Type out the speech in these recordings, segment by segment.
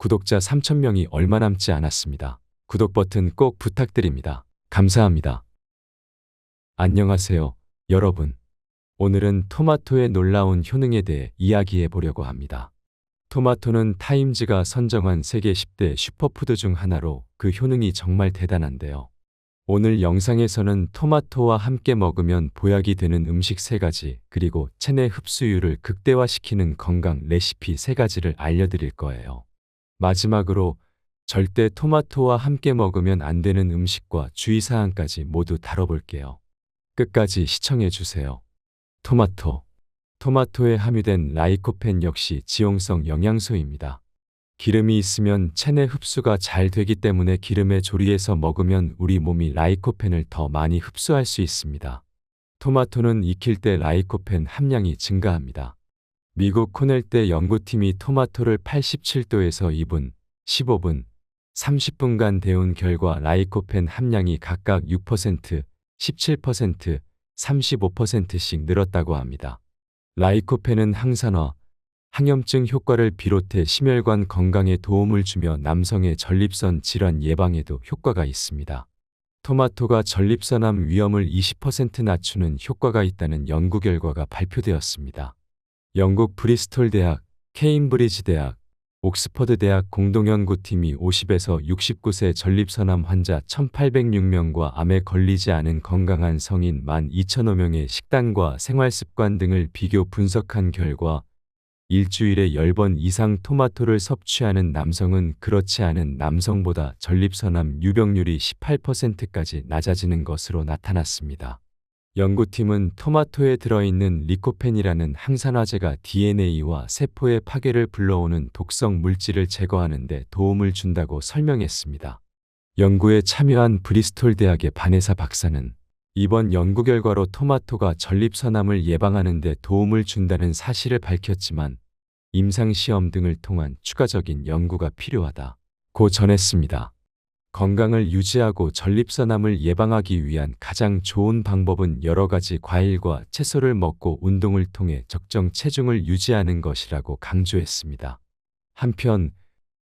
구독자 3,000명이 얼마 남지 않았습니다. 구독 버튼 꼭 부탁드립니다. 감사합니다. 안녕하세요, 여러분. 오늘은 토마토의 놀라운 효능에 대해 이야기해 보려고 합니다. 토마토는 타임즈가 선정한 세계 10대 슈퍼푸드 중 하나로 그 효능이 정말 대단한데요. 오늘 영상에서는 토마토와 함께 먹으면 보약이 되는 음식 3가지, 그리고 체내 흡수율을 극대화시키는 건강 레시피 3가지를 알려드릴 거예요. 마지막으로 절대 토마토와 함께 먹으면 안 되는 음식과 주의사항까지 모두 다뤄볼게요. 끝까지 시청해주세요. 토마토에 함유된 라이코펜 역시 지용성 영양소입니다. 기름이 있으면 체내 흡수가 잘 되기 때문에 기름에 조리해서 먹으면 우리 몸이 라이코펜을 더 많이 흡수할 수 있습니다. 토마토는 익힐 때 라이코펜 함량이 증가합니다. 미국 코넬대 연구팀이 토마토를 87도에서 2분, 15분, 30분간 데운 결과 라이코펜 함량이 각각 6%, 17%, 35%씩 늘었다고 합니다. 라이코펜은 항산화, 항염증 효과를 비롯해 심혈관 건강에 도움을 주며 남성의 전립선 질환 예방에도 효과가 있습니다. 토마토가 전립선암 위험을 20% 낮추는 효과가 있다는 연구 결과가 발표되었습니다. 영국 브리스톨 대학, 케임브리지 대학, 옥스퍼드 대학 공동연구팀이 50에서 69세 전립선암 환자 1,806명과 암에 걸리지 않은 건강한 성인 12,005명의 식단과 생활습관 등을 비교 분석한 결과 일주일에 10번 이상 토마토를 섭취하는 남성은 그렇지 않은 남성보다 전립선암 유병률이 18%까지 낮아지는 것으로 나타났습니다. 연구팀은 토마토에 들어있는 리코펜이라는 항산화제가 DNA와 세포의 파괴를 불러오는 독성 물질을 제거하는 데 도움을 준다고 설명했습니다. 연구에 참여한 브리스톨 대학의 바네사 박사는 이번 연구 결과로 토마토가 전립선암을 예방하는 데 도움을 준다는 사실을 밝혔지만 임상시험 등을 통한 추가적인 연구가 필요하다고 전했습니다. 건강을 유지하고 전립선암을 예방하기 위한 가장 좋은 방법은 여러 가지 과일과 채소를 먹고 운동을 통해 적정 체중을 유지하는 것이라고 강조했습니다. 한편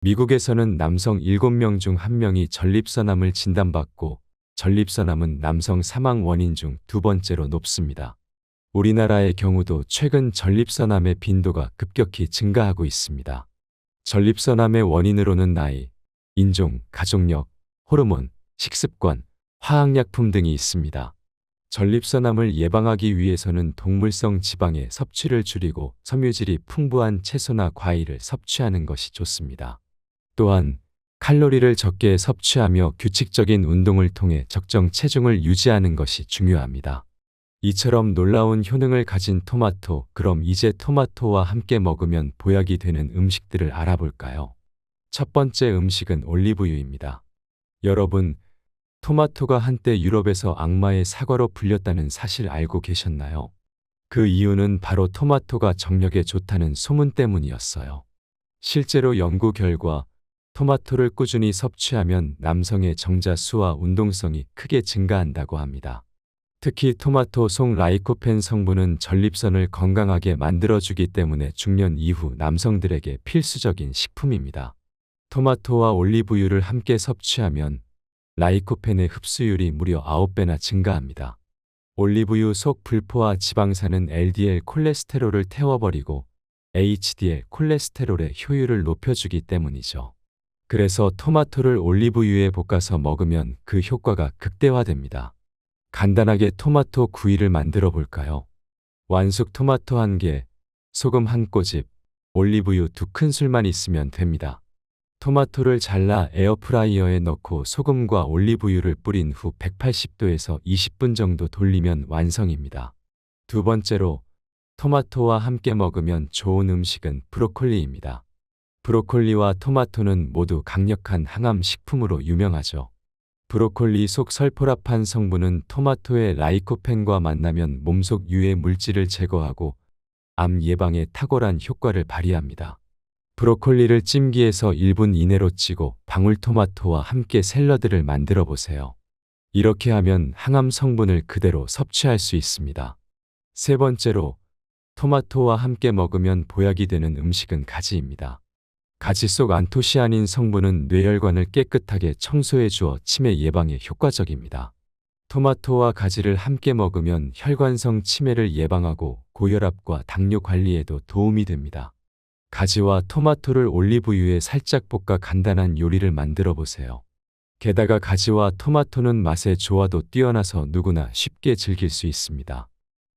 미국에서는 남성 7명 중 1명이 전립선암을 진단받고 전립선암은 남성 사망 원인 중 2번째로 높습니다. 우리나라의 경우도 최근 전립선암의 빈도가 급격히 증가하고 있습니다. 전립선암의 원인으로는 나이, 인종, 가족력, 호르몬, 식습관, 화학약품 등이 있습니다. 전립선암을 예방하기 위해서는 동물성 지방의 섭취를 줄이고 섬유질이 풍부한 채소나 과일을 섭취하는 것이 좋습니다. 또한 칼로리를 적게 섭취하며 규칙적인 운동을 통해 적정 체중을 유지하는 것이 중요합니다. 이처럼 놀라운 효능을 가진 토마토, 그럼 이제 토마토와 함께 먹으면 보약이 되는 음식들을 알아볼까요? 첫 번째 음식은 올리브유입니다. 여러분, 토마토가 한때 유럽에서 악마의 사과로 불렸다는 사실 알고 계셨나요? 그 이유는 바로 토마토가 정력에 좋다는 소문 때문이었어요. 실제로 연구 결과 토마토를 꾸준히 섭취하면 남성의 정자수와 운동성이 크게 증가한다고 합니다. 특히 토마토 속 라이코펜 성분은 전립선을 건강하게 만들어주기 때문에 중년 이후 남성들에게 필수적인 식품입니다. 토마토와 올리브유를 함께 섭취하면 라이코펜의 흡수율이 무려 9배나 증가합니다. 올리브유 속 불포화 지방산은 LDL 콜레스테롤을 태워버리고 HDL 콜레스테롤의 효율을 높여주기 때문이죠. 그래서 토마토를 올리브유에 볶아서 먹으면 그 효과가 극대화됩니다. 간단하게 토마토 구이를 만들어 볼까요? 완숙 토마토 1개, 소금 1꼬집, 올리브유 2큰술만 있으면 됩니다. 토마토를 잘라 에어프라이어에 넣고 소금과 올리브유를 뿌린 후 180도에서 20분 정도 돌리면 완성입니다. 두 번째로 토마토와 함께 먹으면 좋은 음식은 브로콜리입니다. 브로콜리와 토마토는 모두 강력한 항암 식품으로 유명하죠. 브로콜리 속 설포라판 성분은 토마토의 라이코펜과 만나면 몸속 유해 물질을 제거하고 암 예방에 탁월한 효과를 발휘합니다. 브로콜리를 찜기에서 1분 이내로 찌고 방울토마토와 함께 샐러드를 만들어 보세요. 이렇게 하면 항암 성분을 그대로 섭취할 수 있습니다. 세 번째로 토마토와 함께 먹으면 보약이 되는 음식은 가지입니다. 가지 속 안토시아닌 성분은 뇌혈관을 깨끗하게 청소해 주어 치매 예방에 효과적입니다. 토마토와 가지를 함께 먹으면 혈관성 치매를 예방하고 고혈압과 당뇨 관리에도 도움이 됩니다. 가지와 토마토를 올리브유에 살짝 볶아 간단한 요리를 만들어 보세요. 게다가 가지와 토마토는 맛의 조화도 뛰어나서 누구나 쉽게 즐길 수 있습니다.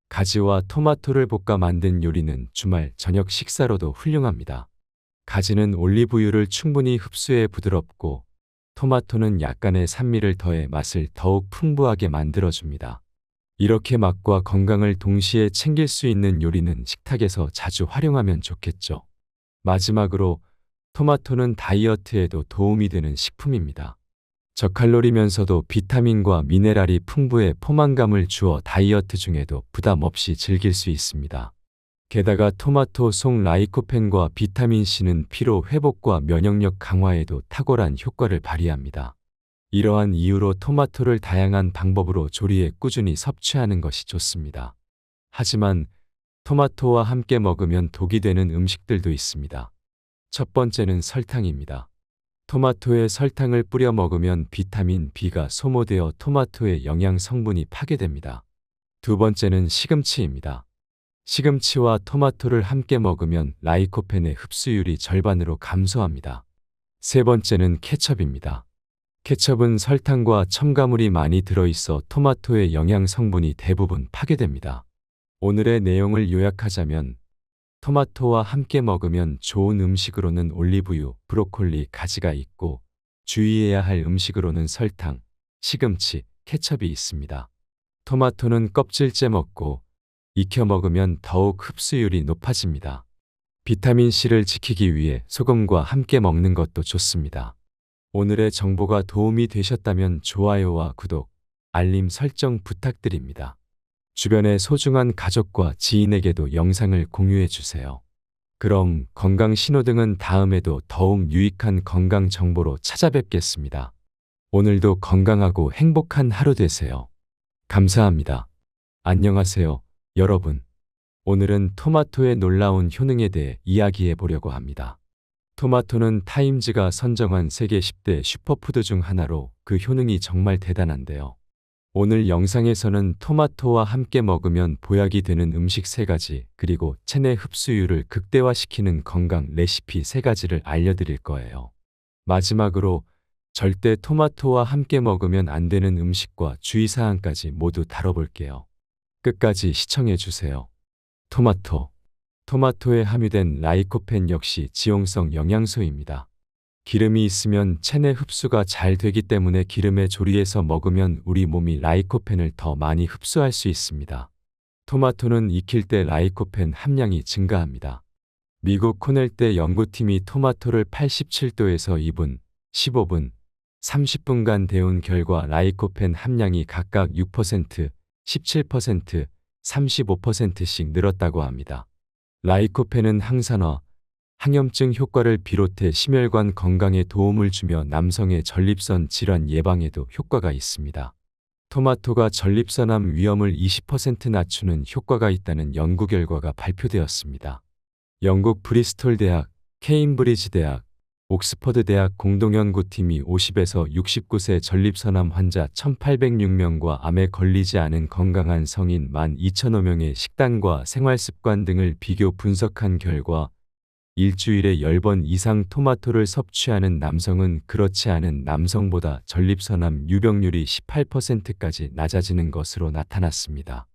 가지와 토마토를 볶아 만든 요리는 주말 저녁 식사로도 훌륭합니다. 가지는 올리브유를 충분히 흡수해 부드럽고 토마토는 약간의 산미를 더해 맛을 더욱 풍부하게 만들어줍니다. 이렇게 맛과 건강을 동시에 챙길 수 있는 요리는 식탁에서 자주 활용하면 좋겠죠. 마지막으로 토마토는 다이어트에도 도움이 되는 식품입니다. 저칼로리면서도 비타민과 미네랄이 풍부해 포만감을 주어 다이어트 중에도 부담 없이 즐길 수 있습니다. 게다가 토마토 속 라이코펜과 비타민C는 피로 회복과 면역력 강화에도 탁월한 효과를 발휘합니다. 이러한 이유로 토마토를 다양한 방법으로 조리해 꾸준히 섭취하는 것이 좋습니다. 하지만 토마토와 함께 먹으면 독이 되는 음식들도 있습니다. 첫 번째는 설탕입니다. 토마토에 설탕을 뿌려 먹으면 비타민 B가 소모되어 토마토의 영양 성분이 파괴됩니다. 두 번째는 시금치입니다. 시금치와 토마토를 함께 먹으면 라이코펜의 흡수율이 절반으로 감소합니다. 세 번째는 케첩입니다. 케첩은 설탕과 첨가물이 많이 들어있어 토마토의 영양 성분이 대부분 파괴됩니다. 오늘의 내용을 요약하자면 토마토와 함께 먹으면 좋은 음식으로는 올리브유, 브로콜리, 가지가 있고 주의해야 할 음식으로는 설탕, 시금치, 케첩이 있습니다. 토마토는 껍질째 먹고 익혀 먹으면 더욱 흡수율이 높아집니다. 비타민C를 지키기 위해 소금과 함께 먹는 것도 좋습니다. 오늘의 정보가 도움이 되셨다면 좋아요와 구독, 알림 설정 부탁드립니다. 주변의 소중한 가족과 지인에게도 영상을 공유해 주세요. 그럼 건강신호등은 다음에도 더욱 유익한 건강 정보로 찾아뵙겠습니다. 오늘도 건강하고 행복한 하루 되세요. 감사합니다. 안녕하세요, 여러분. 오늘은 토마토의 놀라운 효능에 대해 이야기해 보려고 합니다. 토마토는 타임즈가 선정한 세계 10대 슈퍼푸드 중 하나로 그 효능이 정말 대단한데요. 오늘 영상에서는 토마토와 함께 먹으면 보약이 되는 음식 3가지, 그리고 체내 흡수율을 극대화시키는 건강 레시피 3가지를 알려드릴 거예요. 마지막으로 절대 토마토와 함께 먹으면 안 되는 음식과 주의사항까지 모두 다뤄볼게요. 끝까지 시청해주세요. 토마토에 함유된 라이코펜 역시 지용성 영양소입니다. 기름이 있으면 체내 흡수가 잘 되기 때문에 기름에 조리해서 먹으면 우리 몸이 라이코펜을 더 많이 흡수할 수 있습니다. 토마토는 익힐 때 라이코펜 함량이 증가합니다. 미국 코넬대 연구팀이 토마토를 87도에서 2분, 15분, 30분간 데운 결과 라이코펜 함량이 각각 6%, 17%, 35%씩 늘었다고 합니다. 라이코펜은 항산화, 항염증 효과를 비롯해 심혈관 건강에 도움을 주며 남성의 전립선 질환 예방에도 효과가 있습니다. 토마토가 전립선암 위험을 20% 낮추는 효과가 있다는 연구 결과가 발표되었습니다. 영국 브리스톨 대학, 케임브리지 대학, 옥스퍼드 대학 공동연구팀이 50에서 69세 전립선암 환자 1,806명과 암에 걸리지 않은 건강한 성인 12,005명의 식단과 생활습관 등을 비교 분석한 결과 일주일에 10번 이상 토마토를 섭취하는 남성은 그렇지 않은 남성보다 전립선암 유병률이 18%까지 낮아지는 것으로 나타났습니다.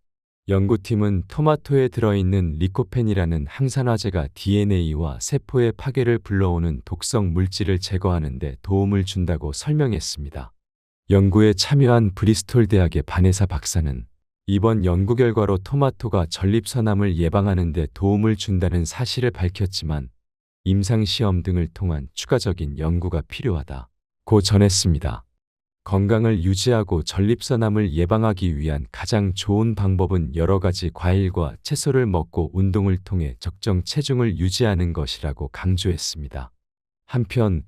연구팀은 토마토에 들어있는 리코펜이라는 항산화제가 DNA와 세포의 파괴를 불러오는 독성 물질을 제거하는 데 도움을 준다고 설명했습니다. 연구에 참여한 브리스톨 대학의 바네사 박사는 이번 연구 결과로 토마토가 전립선암을 예방하는 데 도움을 준다는 사실을 밝혔지만 임상시험 등을 통한 추가적인 연구가 필요하다고 전했습니다. 건강을 유지하고 전립선암을 예방하기 위한 가장 좋은 방법은 여러 가지 과일과 채소를 먹고 운동을 통해 적정 체중을 유지하는 것이라고 강조했습니다. 한편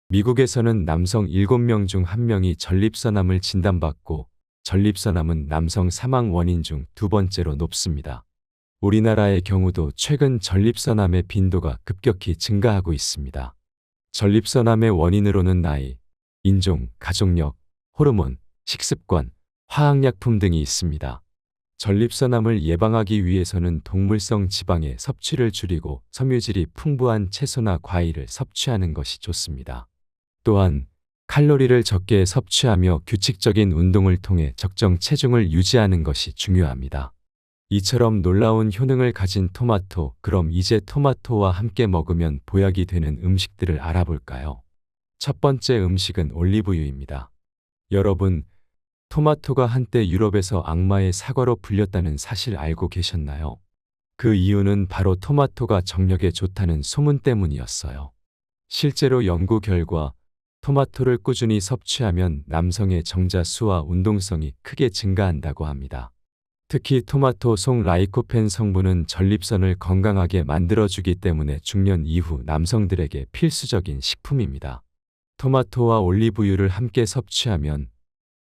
미국에서는 남성 7명 중 1명이 전립선암을 진단받고 전립선암은 남성 사망 원인 중 2번째로 높습니다. 우리나라의 경우도 최근 전립선암의 빈도가 급격히 증가하고 있습니다. 전립선암의 원인으로는 나이, 인종, 가족력, 호르몬, 식습관, 화학약품 등이 있습니다. 전립선암을 예방하기 위해서는 동물성 지방의 섭취를 줄이고 섬유질이 풍부한 채소나 과일을 섭취하는 것이 좋습니다. 또한 칼로리를 적게 섭취하며 규칙적인 운동을 통해 적정 체중을 유지하는 것이 중요합니다. 이처럼 놀라운 효능을 가진 토마토, 그럼 이제 토마토와 함께 먹으면 보약이 되는 음식들을 알아볼까요? 첫 번째 음식은 올리브유입니다. 여러분, 토마토가 한때 유럽에서 악마의 사과로 불렸다는 사실 알고 계셨나요? 그 이유는 바로 토마토가 정력에 좋다는 소문 때문이었어요. 실제로 연구 결과 토마토를 꾸준히 섭취하면 남성의 정자 수와 운동성이 크게 증가한다고 합니다. 특히 토마토 속 라이코펜 성분은 전립선을 건강하게 만들어주기 때문에 중년 이후 남성들에게 필수적인 식품입니다. 토마토와 올리브유를 함께 섭취하면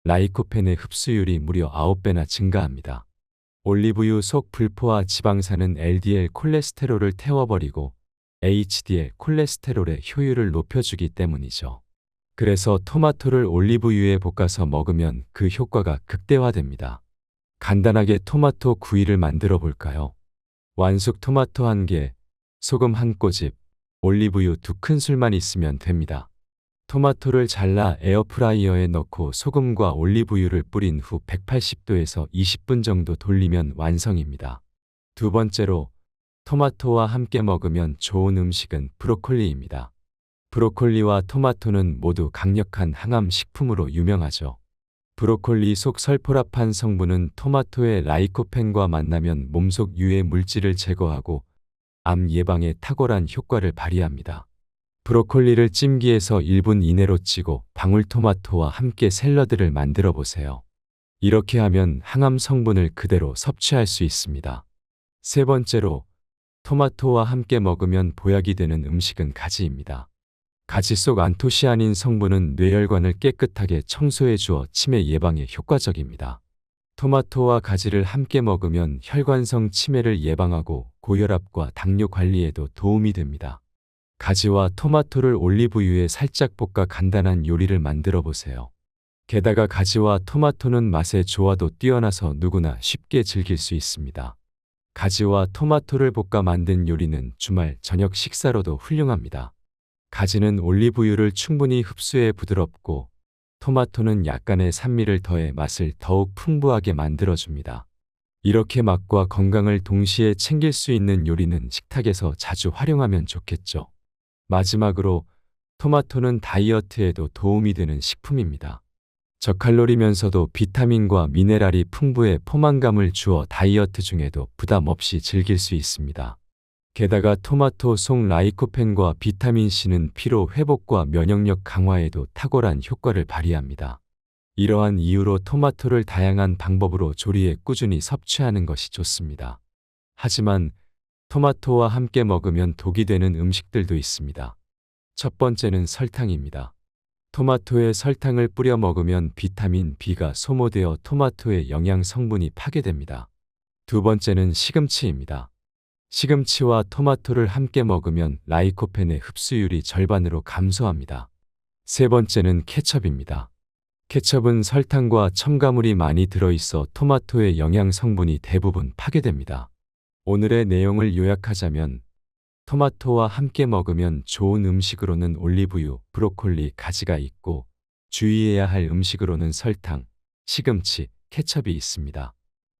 라이코펜의 흡수율이 무려 9배나 증가합니다. 올리브유 속 불포화 지방산은 LDL 콜레스테롤을 태워버리고 HDL 콜레스테롤의 효율을 높여주기 때문이죠. 그래서 토마토를 올리브유에 볶아서 먹으면 그 효과가 극대화됩니다. 간단하게 토마토 구이를 만들어 볼까요? 완숙 토마토 1개, 소금 1꼬집, 올리브유 2큰술만 있으면 됩니다. 토마토를 잘라 에어프라이어에 넣고 소금과 올리브유를 뿌린 후 180도에서 20분 정도 돌리면 완성입니다. 두 번째로 토마토와 함께 먹으면 좋은 음식은 브로콜리입니다. 브로콜리와 토마토는 모두 강력한 항암 식품으로 유명하죠. 브로콜리 속 설포라판 성분은 토마토의 라이코펜과 만나면 몸속 유해 물질을 제거하고 암 예방에 탁월한 효과를 발휘합니다. 브로콜리를 찜기에서 1분 이내로 찌고 방울토마토와 함께 샐러드를 만들어 보세요. 이렇게 하면 항암 성분을 그대로 섭취할 수 있습니다. 세 번째로 토마토와 함께 먹으면 보약이 되는 음식은 가지입니다. 가지 속 안토시아닌 성분은 뇌혈관을 깨끗하게 청소해 주어 치매 예방에 효과적입니다. 토마토와 가지를 함께 먹으면 혈관성 치매를 예방하고 고혈압과 당뇨 관리에도 도움이 됩니다. 가지와 토마토를 올리브유에 살짝 볶아 간단한 요리를 만들어 보세요. 게다가 가지와 토마토는 맛의 조화도 뛰어나서 누구나 쉽게 즐길 수 있습니다. 가지와 토마토를 볶아 만든 요리는 주말 저녁 식사로도 훌륭합니다. 가지는 올리브유를 충분히 흡수해 부드럽고 토마토는 약간의 산미를 더해 맛을 더욱 풍부하게 만들어줍니다. 이렇게 맛과 건강을 동시에 챙길 수 있는 요리는 식탁에서 자주 활용하면 좋겠죠. 마지막으로 토마토는 다이어트에도 도움이 되는 식품입니다. 저칼로리면서도 비타민과 미네랄이 풍부해 포만감을 주어 다이어트 중에도 부담 없이 즐길 수 있습니다. 게다가 토마토 속 라이코펜과 비타민C는 피로 회복과 면역력 강화에도 탁월한 효과를 발휘합니다. 이러한 이유로 토마토를 다양한 방법으로 조리해 꾸준히 섭취하는 것이 좋습니다. 하지만 토마토와 함께 먹으면 독이 되는 음식들도 있습니다. 첫 번째는 설탕입니다. 토마토에 설탕을 뿌려 먹으면 비타민 B가 소모되어 토마토의 영양 성분이 파괴됩니다. 두 번째는 시금치입니다. 시금치와 토마토를 함께 먹으면 라이코펜의 흡수율이 절반으로 감소합니다. 세 번째는 케첩입니다. 케첩은 설탕과 첨가물이 많이 들어있어 토마토의 영양 성분이 대부분 파괴됩니다. 오늘의 내용을 요약하자면 토마토와 함께 먹으면 좋은 음식으로는 올리브유, 브로콜리, 가지가 있고 주의해야 할 음식으로는 설탕, 시금치, 케첩이 있습니다.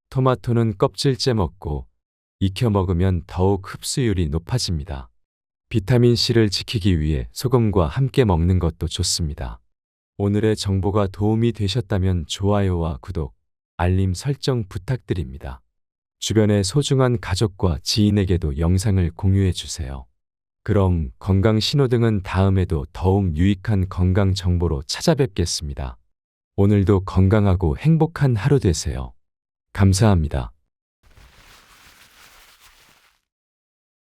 토마토는 껍질째 먹고 익혀 먹으면 더욱 흡수율이 높아집니다. 비타민C를 지키기 위해 소금과 함께 먹는 것도 좋습니다. 오늘의 정보가 도움이 되셨다면 좋아요와 구독, 알림 설정 부탁드립니다. 주변의 소중한 가족과 지인에게도 영상을 공유해 주세요. 그럼 건강 신호등은 다음에도 더욱 유익한 건강 정보로 찾아뵙겠습니다. 오늘도 건강하고 행복한 하루 되세요. 감사합니다.